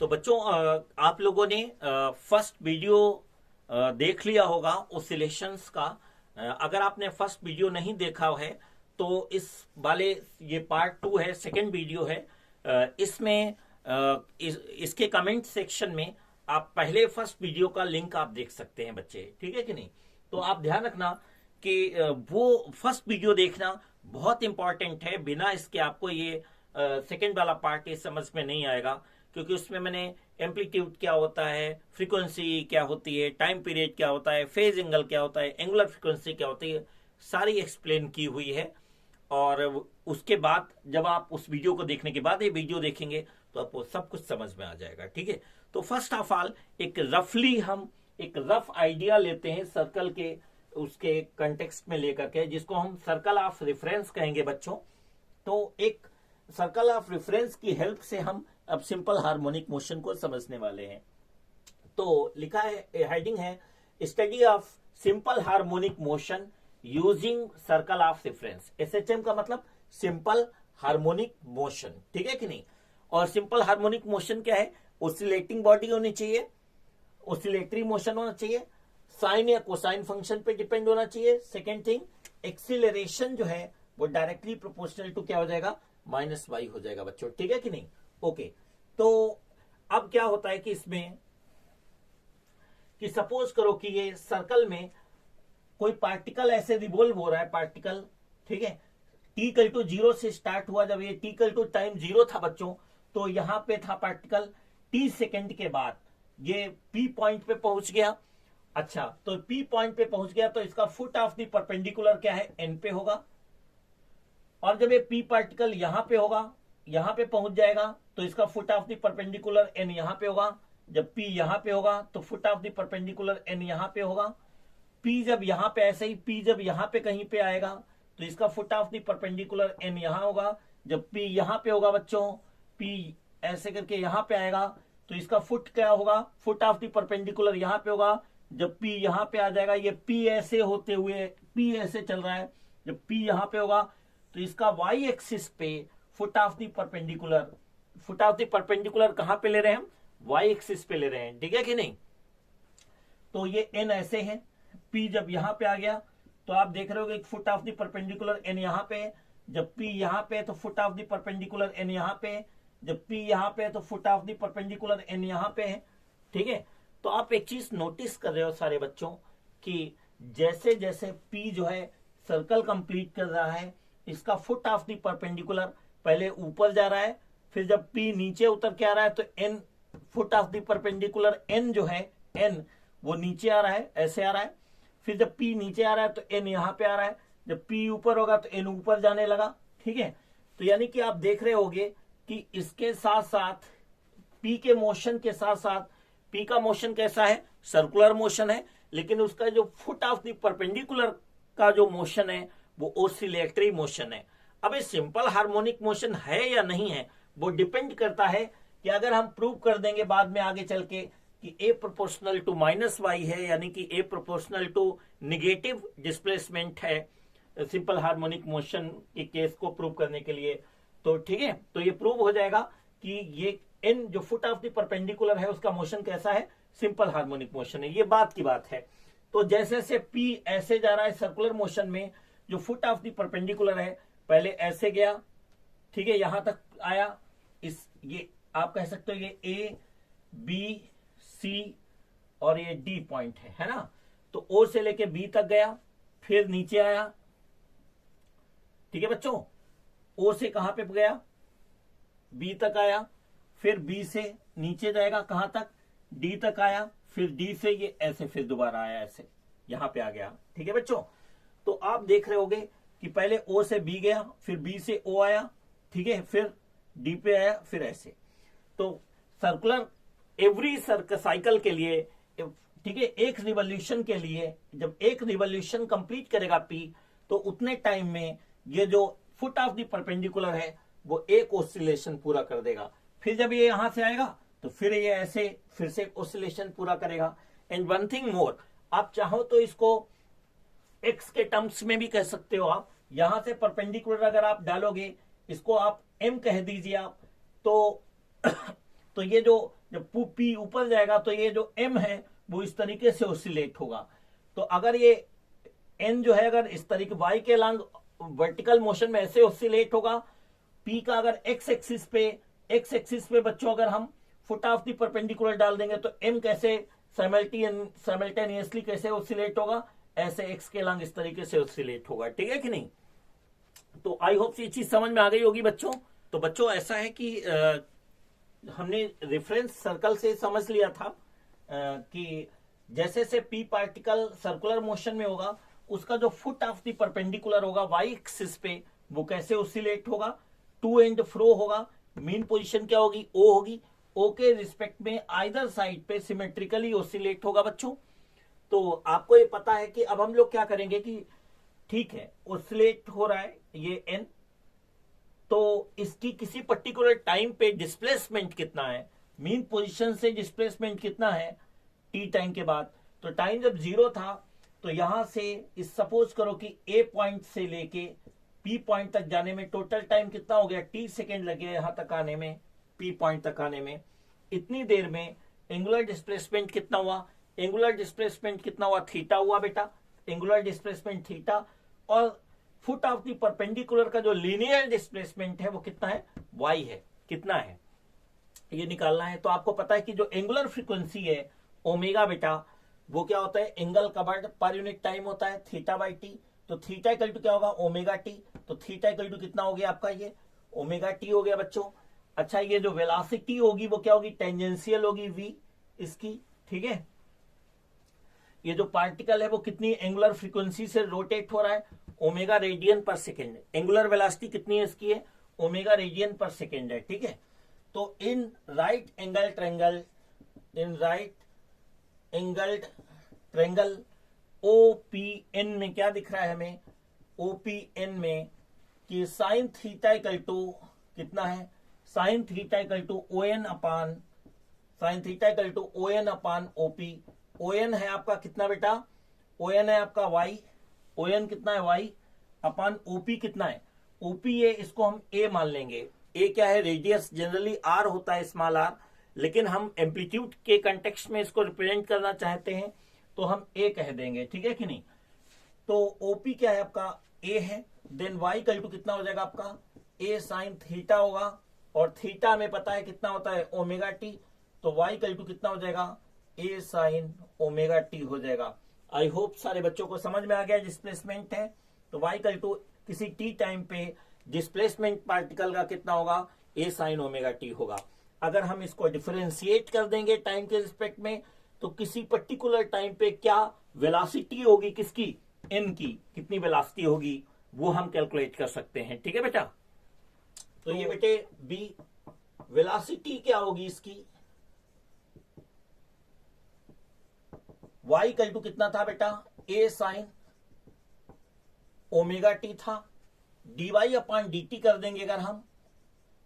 तो बच्चों आप लोगों ने फर्स्ट वीडियो देख लिया होगा ओसिलेशंस का। अगर आपने फर्स्ट वीडियो नहीं देखा है तो इस वाले ये पार्ट 2 है, सेकंड वीडियो है। इसमें इसके कमेंट सेक्शन में आप पहले फर्स्ट वीडियो का लिंक आप देख सकते हैं बच्चे, ठीक है कि नहीं। तो आप ध्यान रखना कि वो फर्स्ट वीडियो देखना बहुत इंपॉर्टेंट है। बिना इसके आपको ये सेकंड वाला पार्ट ये समझ में नहीं आएगा, क्योंकि उसमें मैंने एम्पलीट्यूड क्या होता है, फ्रीक्वेंसी क्या होती है, टाइम पीरियड क्या होता है, फेज एंगल क्या होता है, एंगुलर फ्रीक्वेंसी क्या होती है, सारी एक्सप्लेन की हुई है। और उसके बाद जब आप उस वीडियो को देखने के बाद ये वीडियो देखेंगे तो आपको सब कुछ समझ में आ जाएगा, ठीक है। तो फर्स्ट ऑफ ऑल एक रफली हम एक रफ आइडिया लेते हैं सर्कल के उसके कंटेक्स्ट में लेकर के, जिसको हम सर्कल ऑफ रेफरेंस कहेंगे बच्चों। तो एक सर्कल ऑफ रेफरेंस की हेल्प से हम अब सिंपल हार्मोनिक मोशन को समझने वाले हैं। तो लिखा है, हेडिंग है study of simple harmonic motion using circle of reference. SHM का मतलब सिंपल हार्मोनिक मोशन, ठीक है कि नहीं। और सिंपल हार्मोनिक मोशन क्या है, ओसिलेटिंग बॉडी होनी चाहिए, ओसिलेटरी मोशन होना चाहिए, साइन या कोसाइन फंक्शन पे डिपेंड होना चाहिए। सेकेंड थिंग, एक्सीलरेशन जो है वो डायरेक्टली प्रोपोर्शनल टू क्या हो जाएगा, -y हो जाएगा बच्चों, ठीक है कि नहीं। ओके, तो अब क्या होता है कि इसमें कि सपोज करो कि ये सर्कल में कोई पार्टिकल ऐसे रिवॉल्व हो रहा है, पार्टिकल, ठीक है। t=0 से स्टार्ट हुआ, जब ये t टाइम 0 था बच्चों, तो यहां पे था पार्टिकल, t सेकेंड के बाद ये p पॉइंट पे पहुंच गया। अच्छा, तो p पॉइंट पे पहुंच गया तो इसका फुट ऑफ द परपेंडिकुलर क्या है, n पे होगा। और जब ये p पार्टिकल यहां पे होगा, यहां पे पहुंच जाएगा, तो इसका foot of the perpendicular n यहां पे होगा। जब p यहां पे होगा तो foot of the perpendicular n यहां पे होगा। p जब यहां पे, ऐसे ही p जब यहां पे कहीं पे आएगा तो इसका foot of the perpendicular n यहां होगा। जब p यहां पे होगा बच्चों, p ऐसे करके यहां पे आएगा तो इसका फुट क्या होगा, फुट ऑफ द परपेंडिकुलर यहां पे होगा। जब p यहां पे आ जाएगा, ये p ऐसे होते हुए, p ऐसे चल रहा है, जब p यहां पे होगा तो इसका y एक्सिस पे foot of the perpendicular, foot of the perpendicular कहां पे ले रहे हैं हम, y एक्सिस पे ले रहे हैं, ठीक है कि नहीं। तो ये n ऐसे है, p जब यहां पे आ गया तो आप देख रहे हो foot of the perpendicular n यहां पे है। जब p यहां पे है तो foot of the perpendicular n यहां पे है। जब p यहां पे है तो foot of the perpendicular n यहां पे है, ठीक है। तो आप एक चीज नोटिस कर रहे हो सारे बच्चों कि जैसे जैसे p जो है सर्कल कंप्लीट कर रहा है, इसका फुट ऑफ द परपेंडिकुलर पहले ऊपर जा रहा है, फिर जब p नीचे उतर के आ रहा है तो n foot of the perpendicular n जो है, n वो नीचे आ रहा है, ऐसे आ रहा है। फिर जब p नीचे आ रहा है तो n यहां पे आ रहा है। जब p ऊपर होगा तो n ऊपर जाने लगा, ठीक है। तो यानी कि आप देख रहे होगे कि इसके साथ साथ p के मोशन के साथ साथ p का मोशन कैसा है, सर्कुलर मोशन है, लेकिन उसका जो फुट ऑफ द परपेंडिकुलर का जो मोशन है वो ओसिलेटरी मोशन है। अब ये सिंपल हार्मोनिक मोशन है या नहीं है, वो डिपेंड करता है कि अगर हम प्रूव कर देंगे बाद में आगे चल के कि A प्रोपोर्शनल टू -y है, यानी कि A proportional to negative displacement है सिंपल हार्मोनिक मोशन के केस को प्रूव करने के लिए, तो ठीक है। तो ये प्रूव हो जाएगा कि ये n जो फुट ऑफ द परपेंडिकुलर है उसका मोशन कैसा है, सिंपल हार्मोनिक मोशन है, ये बात की बात है। तो जैसे जैसे p ऐसे जा रहा है सर्कुलर मोशन में, जो फुट ऑफ द परपेंडिकुलर है पहले ऐसे गया, ठीक है, यहां तक आया, इस ये आप कह सकते हो ये A B C और ये D पॉइंट है ना। तो O से लेके B तक गया, फिर नीचे आया, ठीक है बच्चों। O से कहां पे गया, B तक आया, फिर B से नीचे जाएगा कहां तक, D तक आया, फिर D से ये ऐसे फिर दोबारा आया, ऐसे यहां पे आ गया, ठीक है बच्चों। तो आप देख रहे होगे कि पहले O से B गया, फिर B से O आया, ठीक है, फिर D पे आया, फिर ऐसे। तो सर्कुलर एवरी साइकिल के लिए, ठीक है, एक रिवॉल्यूशन के लिए जब एक रिवॉल्यूशन कंप्लीट करेगा P, तो उतने टाइम में ये जो फुट ऑफ द परपेंडिकुलर है वो एक ऑसिलेशन पूरा कर देगा। फिर जब ये यहां से आएगा तो फिर ये ऐसे फिर से ऑसिलेशन पूरा करेगा। एंड वन थिंग मोर, आप चाहो तो इसको x के टर्म्स में भी कह सकते हो। आप यहां से परपेंडिकुलर अगर आप डालोगे, इसको आप m कह दीजिए आप, तो तो ये जो जब पी ऊपर जाएगा तो ये जो एम है वो इस तरीके से ऑसिलेट होगा। तो अगर ये एन जो है अगर इस तरीके वाई के लंग वर्टिकल मोशन में ऐसे ऑसिलेट होगा, पी का अगर एक्स एक्सिस पे बच्चों अगर हम फुट ऑफ द परपेंडिकुलर डाल देंगे तो एम कैसे साइमल्टेनियसली कैसे ऑसिलेट होगा, ऐसे एक्स के लंग इस तरीके से ऑसिलेट होगा। ठीक है कि नहीं? तो आई होप ये चीज समझ में आ गई होगी बच्चों। तो बच्चों ऐसा है कि हमने रेफरेंस सर्कल से समझ लिया था कि जैसे से पी पार्टिकल सर्कुलर मोशन में होगा उसका जो फुट ऑफ द परपेंडिकुलर होगा वाई एक्सिस पे वो कैसे ऑसिलेट होगा, टू एंड फ्रो होगा। मीन पोजीशन क्या होगी? ओ होगी। ओ के रिस्पेक्ट में आइदर साइड पे सिमेट्रिकली ऑसिलेट होगा बच्चों। तो आपको ये पता है कि अब हम लोग क्या करेंगे कि ठीक है ऑसिलेट हो रहा है ये एन, तो इसकी किसी पर्टिकुलर टाइम पे डिस्प्लेसमेंट कितना है, मीन पोजीशन से डिस्प्लेसमेंट कितना है टी टाइम के बाद। तो टाइम जब 0 था तो यहां से इस सपोज करो कि ए पॉइंट से लेके पी पॉइंट तक जाने में टोटल टाइम कितना हो गया, टी सेकेंड लगे यहां तक आने में, पी पॉइंट तक आने में। इतनी देर में एंगुलर डिस्प्लेसमेंट कितना हुआ? एंगुलर डिस्प्लेसमेंट कितना हुआ? थीटा हुआ बेटा, एंगुलर डिस्प्लेसमेंट थीटा। और फुट ऑफ द परपेंडिकुलर का जो लीनियर डिस्प्लेसमेंट है वो कितना है? वाई है। कितना है ये निकालना है। तो आपको पता है कि जो एंगुलर फ्रीक्वेंसी है ओमेगा बेटा वो क्या होता है? Angle covered per unit time होता है थीटा बाई टी। तो थीटा इक्वल टू क्या होगा? Omega t. तो थीटा इक्वल टू कितना हो गया आपका? ये ओमेगा टी हो गया बच्चों। अच्छा ये जो वेलोसिटी होगी वो क्या होगी? टेंजेंशियल होगी वी इसकी। ठीक है, ये जो पार्टिकल है वो कितनी एंगुलर फ्रीक्वेंसी से रोटेट हो रहा है? ओमेगा रेडियन पर सेकेंड। एंगुलर वेलोसिटी कितनी है इसकी? है ओमेगा रेडियन पर सेकेंड है। ठीक है, तो in right angled triangle OPN में क्या दिख रहा है हमें? ओपीएन में कि साइन थीटा इक्वल टू कितना है? Sine theta equal to O N upon OP. O N है आपका कितना बेटा? ओ एन है आपका वाई। ओ एन कितना है? वाई अपान ओपी कितना है? ओपी है, इसको हम ए मान लेंगे। ए क्या है? रेडियस। जनरली आर होता है, स्मॉल आर, लेकिन हम एम्पलीट्यूड के कंटेक्स्ट में इसको रिप्रेजेंट करना चाहते हैं तो हम ए कह देंगे। ठीक है कि नहीं? तो ओपी क्या है आपका? ए है। देन वाई इक्वल टू कितना हो जाएगा आपका? ए साइन थीटा होगा, और थीटा हमें पता है कितना होता है? Omega t. तो वाई इक्वल टू कितना हो जाएगा? ए साइन ओमेगा टी हो जाएगा। आई होप सारे बच्चों को समझ में आ गया डिस्प्लेसमेंट है। तो वाई इक्वल टू किसी टी टाइम पे डिस्प्लेसमेंट पार्टिकल का कितना होगा? ए साइन ओमेगा टी होगा। अगर हम इसको डिफरेंशिएट कर देंगे टाइम के रिस्पेक्ट में तो किसी पर्टिकुलर टाइम पे क्या वेलोसिटी होगी किसकी? एन की कितनी वेलोसिटी होगी वो हम कैलकुलेट कर सकते हैं। ठीक है बेटा, तो ये बेटे बी वेलोसिटी क्या होगी इसकी? वाई इक्वल टू कितना था बेटा? ए साइन ओमेगा टी था। D y upon d T कर देंगे, अगर हम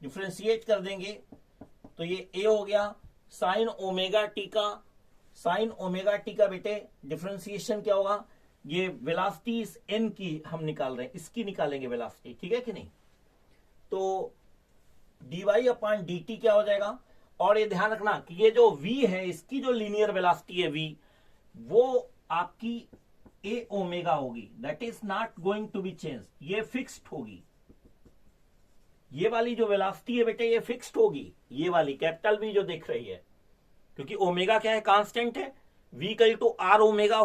डिफ्रेंशिएट कर देंगे तो ये ए हो गया साइन ओमेगा टी का। साइन ओमेगा टी का बेटे डिफ्रेंशिएशन क्या होगा? ये वेलोसिटी इस एन की हम निकाल रहे हैं, इसकी निकालेंगे वेलोसिटी। ठीक है कि नहीं? तो d y upon d T क्या हो जाएगा? और ये ध्यान रखना कि ये जो v है इसकी जो लीनियर वेलोसिटी है v वो आपकी ए ओमेगा होगी। That is not going to be change. ये फिक्स्ड होगी। ये वाली जो वेलोसिटी है बेटे ये फिक्स्ड होगी, ये वाली कैपिटल वी जो देख रही है, क्योंकि ओमेगा क्या है? कांस्टेंट है। v equal to r omega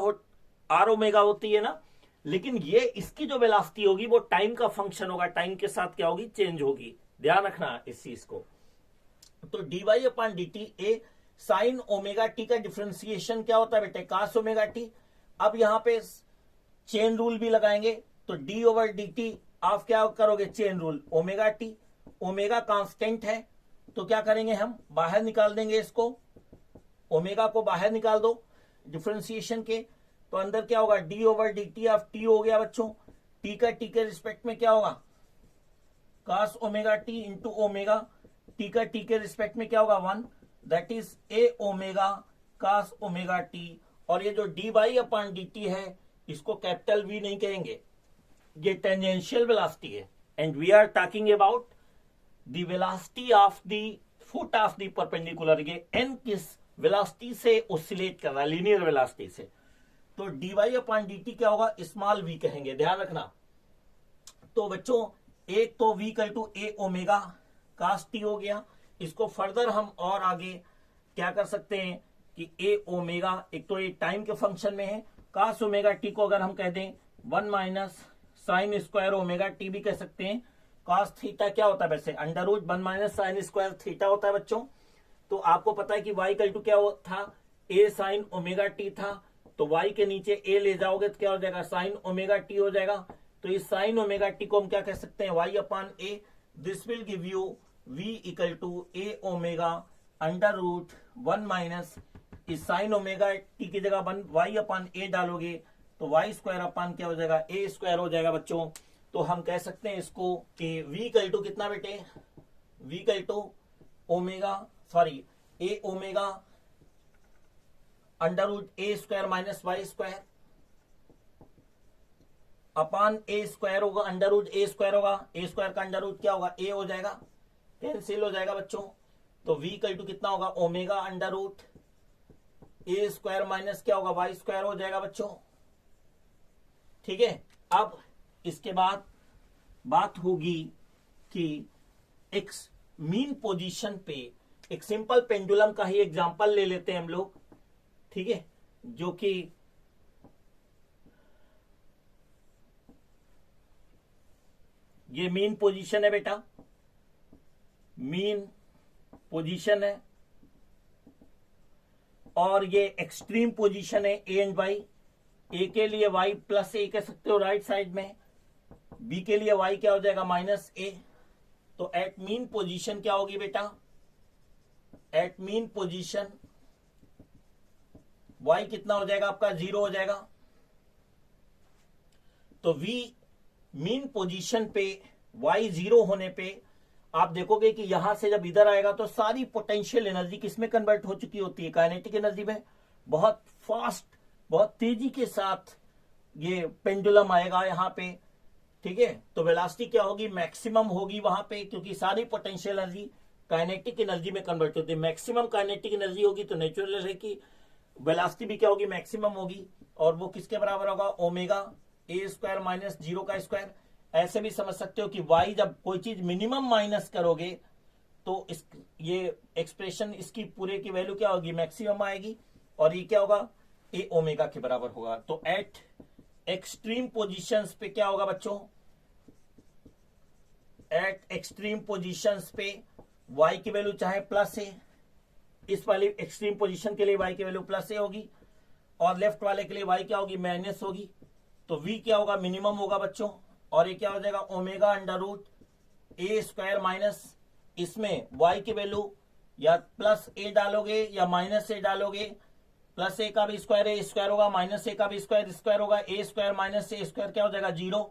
होती है ना, लेकिन ये इसकी जो वेलोसिटी होगी वो टाइम का फंक्शन होगा, टाइम के साथ क्या होगी? चेंज होगी। ध्यान रखना इस चीज को। तो d y upon d t a sine omega t का डिफ्रेंसिएशन क्या होता है बेटे? Cos omega t. अब यहां पे चेन रूल भी लगाएंगे तो डी ओवर डी टी आप क्या करोगे? Chain rule omega T. Omega constant है तो क्या करेंगे हम? बाहर निकाल देंगे इसको, ओमेगा को बाहर निकाल दो डिफ्रेंसिएशन के, तो अंदर क्या होगा? D over d t of T हो गया बच्चों। टी का टी के रिस्पेक्ट में क्या होगा? Cos omega t into omega. T का टी के रिस्पेक्ट में क्या होगा? 1। That is a omega cos omega t. और ये जो d y upon d t है इसको कैपिटल वी नहीं कहेंगे, ये टेंजेंशियल वेलोसिटी है। And we are talking about the velocity of the foot of the perpendicular, ये एन किस वेलोसिटी से ऑसिलेट कर रहा है, लीनियर वेलोसिटी से। तो dy अपॉन dt क्या होगा, स्मॉल v कहेंगे, ध्यान रखना। तो बच्चों एक तो v equal to a omega cos t हो गया। इसको फर्दर हम और आगे क्या कर सकते हैं कि ए ओमेगा, एक तो ये टाइम के फंक्शन में है, कास ओमेगा टी को अगर हम कह दें 1 minus sine square omega T भी कह सकते हैं। कास थीटा क्या होता है वैसे, under root 1 minus sine square theta होता है बच्चों। तो आपको पता है कि y इक्वल टू क्या था, ए साइन ओमेगा टी था। तो y के नीचे a ले जाओगे तो क्या हो जाएगा, साइन ओमेगा टी हो जाएगा। तो इस साइन ओमेगा टी को हम क्या कह सकते हैं, y upon a. This will give you v equal to a omega under root 1 minus, इस साइन ओमेगा टी की जगह y अपॉन ए डालोगे तो y स्क्वायर अपॉन क्या हो जाएगा, a स्क्वायर हो जाएगा बच्चों। तो हम कह सकते हैं इसको कि v इक्वल टू कितना बेटे, v equal to omega sorry a omega under root a square minus y square upon a square होगा, अंडर रूट ए स्क्वायर होगा, ए स्क्वायर का अंडर रूट क्या होगा, ए हो जाएगा, कैंसिल हो जाएगा बच्चों। तो v इक्वल टू कितना होगा, omega under root a square minus क्या होगा, वाई स्क्वायर हो जाएगा बच्चों। ठीक है, अब इसके बाद बात होगी कि एक मीन पोजीशन पे एक सिंपल पेंडुलम का ही एग्जांपल ले लेते हैं हम लोग, ठीक है, जो कि ये मीन पोजीशन है बेटा, मीन पोजीशन है, और ये एक्सट्रीम पोजीशन है ए एंड वाई। ए के लिए वाई प्लस ए कह सकते हो राइट साइड में, बी के लिए वाई क्या हो जाएगा, माइनस ए। तो एट मीन पोजीशन क्या होगी बेटा, एट मीन पोजीशन y कितना हो जाएगा आपका, 0 हो जाएगा। तो v मीन पोजीशन पे y 0 होने पे आप देखोगे कि यहां से जब इधर आएगा तो सारी पोटेंशियल एनर्जी किसमें कन्वर्ट हो चुकी होती है, काइनेटिक एनर्जी में। बहुत फास्ट, बहुत तेजी के साथ ये पेंडुलम आएगा यहां पे, ठीक है। तो वेलोसिटी क्या होगी, मैक्सिमम होगी वहां पे, क्योंकि सारी पोटेंशियल एनर्जी काइनेटिक एनर्जी में कन्वर्ट होती है। मैक्सिमम काइनेटिक एनर्जी होगी तो नेचुरल है कि वेलोसिटी भी क्या होगी, मैक्सिमम होगी। और वो किसके बराबर होगा, ओमेगा ए स्क्वायर माइनस 0 का स्क्वायर। ऐसे भी समझ सकते हो कि y जब कोई चीज मिनिमम माइनस करोगे तो ये एक्सप्रेशन इसकी पूरे की वैल्यू क्या होगी, मैक्सिमम आएगी, और ये क्या होगा, ए ओमेगा के बराबर होगा। तो एट एक्सट्रीम पोजीशंस पे क्या होगा बच्चों, एट एक्सट्रीम पोजीशंस पे y की वैल्यू चाहे प्लस है, इस वाली एक्सट्रीम पोजीशन के लिए y की वैल्यू प्लस ए होगी, और लेफ्ट वाले के लिए y क्या होगी, माइनस होगी। तो v क्या होगा, मिनिमम होगा बच्चों, और ये क्या हो जाएगा, omega under root a square minus, इसमें y की वैल्यू या प्लस ए डालोगे या माइनस ए डालोगे, प्लस ए का भी स्क्वायर ए स्क्वायर होगा, माइनस ए का भी स्क्वायर स्क्वायर होगा, a square minus A square क्या हो जाएगा, 0,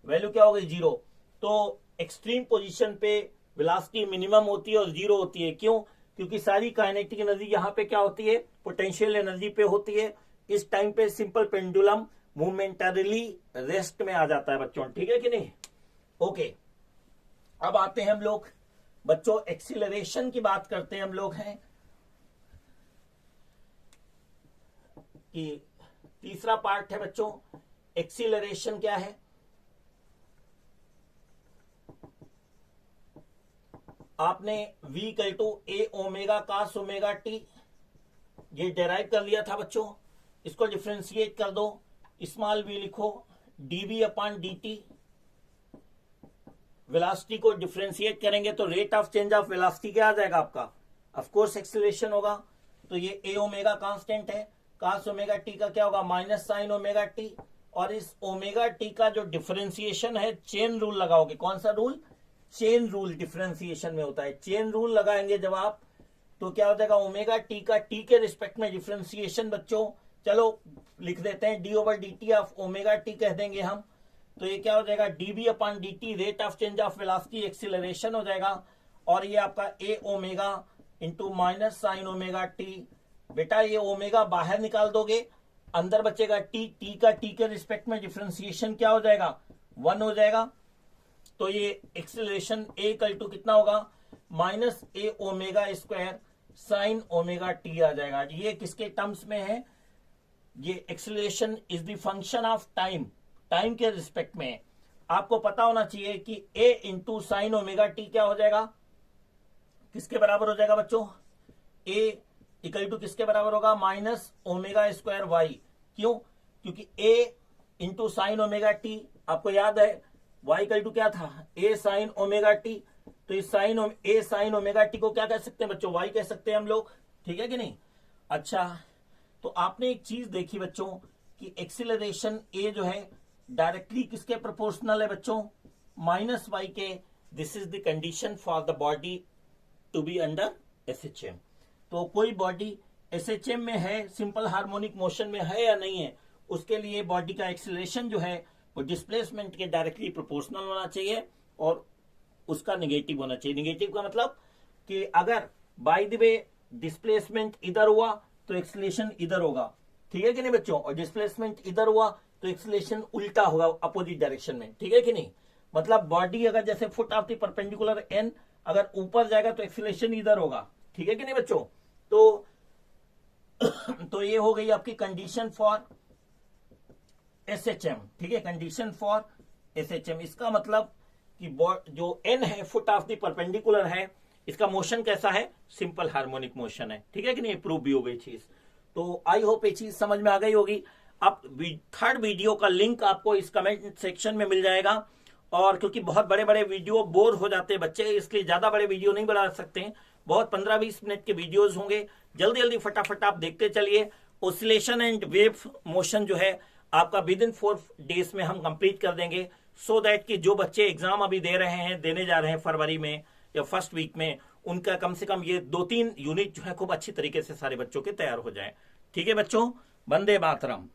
वैल्यू क्या होगी, 0। तो एक्सट्रीम पोजीशन पे वेलोसिटी मिनिमम होती है और 0 होती है, क्यों, क्योंकि सारी काइनेटिक एनर्जी यहाँ पे क्या होती है, पोटेंशियल एनर्जी पे होती है। इस टाइम पे सिंपल पेंडुलम मोमेंटरीली रेस्ट में आ जाता है बच्चों, ठीक है कि नहीं। ओके, अब आते हैं हम लोग बच्चों एक्सीलरेशन की बात करते हैं हम लोग हैं कि तीसरा पार्ट है बच्चों, एक्सीलरेशन क्या है। आपने v equal to a omega cos omega t ये डेराइव कर लिया था बच्चों, इसको डिफ्रेंशिएट कर दो, स्मॉल v लिखो, dv अपॉन dt। वेलोसिटी को डिफ्रेंशिएट करेंगे तो rate of change of velocity क्या आ जाएगा आपका, ऑफ कोर्स एक्सीलरेशन होगा। तो ये ए ओमेगा कांस्टेंट है, कास ओमेगा टी का क्या होगा, माइनस साइन ओमेगा टी, और इस ओमेगा टी का जो डिफ्रेंशिएशन है, चेन रूल लगाओगे। कौन सा रूल, चेन रूल डिफ्रेंशिएशन में होता है। चेन रूल लगाएंगे जब आप, तो क्या हो जाएगा, ओमेगा टी का टी के रिस्पेक्ट में डिफ्रेंशिएशन बच्चों, चलो लिख देते हैं d over d t of omega t कह देंगे हम। तो ये क्या हो जाएगा, DV upon d t, rate of change of velocity acceleration हो जाएगा। और ये आपका a omega into minus sine omega t. बेटा ये ओमेगा बाहर निकाल दोगे, अंदर बचेगा टी, टी का टी के रिस्पेक्ट में डिफ्रेंशिएशन क्या हो जाएगा, 1 हो जाएगा। तो ये एक्सीलरेशन ए इक्वल टू कितना होगा, minus a omega square sine omega t आ जाएगा। ये किसके टर्म्स में है? ये acceleration is the function of time, time के रिस्पेक्ट में है। आपको पता होना चाहिए कि a into sine omega t क्या हो जाएगा, किसके बराबर हो जाएगा बच्चों? ए इक्वल टू किसके बराबर होगा? Minus omega square y. क्यों? क्योंकि a into sine omega t, आपको याद है वाई इक्वल टू क्या था? A sine omega t. तो इस ए साइन ओमेगा टी को क्या कह सकते हैं बच्चों? वाई कह सकते हैं हम लोग, ठीक है कि नहीं? अच्छा, तो आपने एक चीज देखी बच्चों कि एक्सीलरेशन ए जो है डायरेक्टली किसके प्रोपोर्शनल है बच्चों? माइनस वाई के। This is the condition for the body to be under SHM. तो कोई बॉडी एसएचएम में है, सिंपल हार्मोनिक मोशन में है या नहीं है, उसके लिए बॉडी का एक्सीलरेशन जो है वो डिस्प्लेसमेंट के डायरेक्टली प्रोपोर्शनल होना चाहिए और उसका निगेटिव होना चाहिए। निगेटिव का मतलब कि अगर बाय द वे डिस्प्लेसमेंट इधर हुआ तो एक्सीलरेशन इधर होगा, ठीक है कि नहीं बच्चों? और डिस्प्लेसमेंट इधर हुआ तो एक्सीलरेशन उल्टा होगा, अपोजिट डायरेक्शन में, ठीक है कि नहीं? मतलब बॉडी अगर जैसे foot of the perpendicular N अगर ऊपर जाएगा तो एक्सीलरेशन इधर होगा, ठीक है कि नहीं बच्चों? तो ये हो गई आपकी कंडीशन फॉर एसएचएम, ठीक है? कंडीशन फॉर एसएचएम, इसका मतलब कि जो एन है फुट ऑफ द परपेंडिकुलर है, इसका मोशन कैसा है? सिंपल हार्मोनिक मोशन है, ठीक है कि नहीं? प्रूव भी हो गई चीज। तो आई होप ये चीज समझ में आ गई होगी। अब थर्ड वीडियो का लिंक आपको इस कमेंट सेक्शन में मिल जाएगा। और क्योंकि बहुत बड़े बड़े वीडियो बोर हो जाते हैं बच्चे, इसलिए ज्यादा बड़े वीडियो नहीं बना सकते हैं, बहुत 15-20 मिनट के वीडियोस होंगे। जल्दी जल्दी फटाफट आप देखते चलिए। ओसिलेशन एंड वेव मोशन जो है आपका विद इन 4 डेज में हम कंप्लीट कर देंगे, सो दैट कि जो बच्चे एग्जाम अभी दे रहे हैं, देने जा रहे हैं फरवरी में या फर्स्ट वीक में, उनका कम से कम ये 2-3 यूनिट जो है खूब अच्छी तरीके से सारे बच्चों के तैयार हो जाए। ठीक है बच्चों, वंदे मातरम।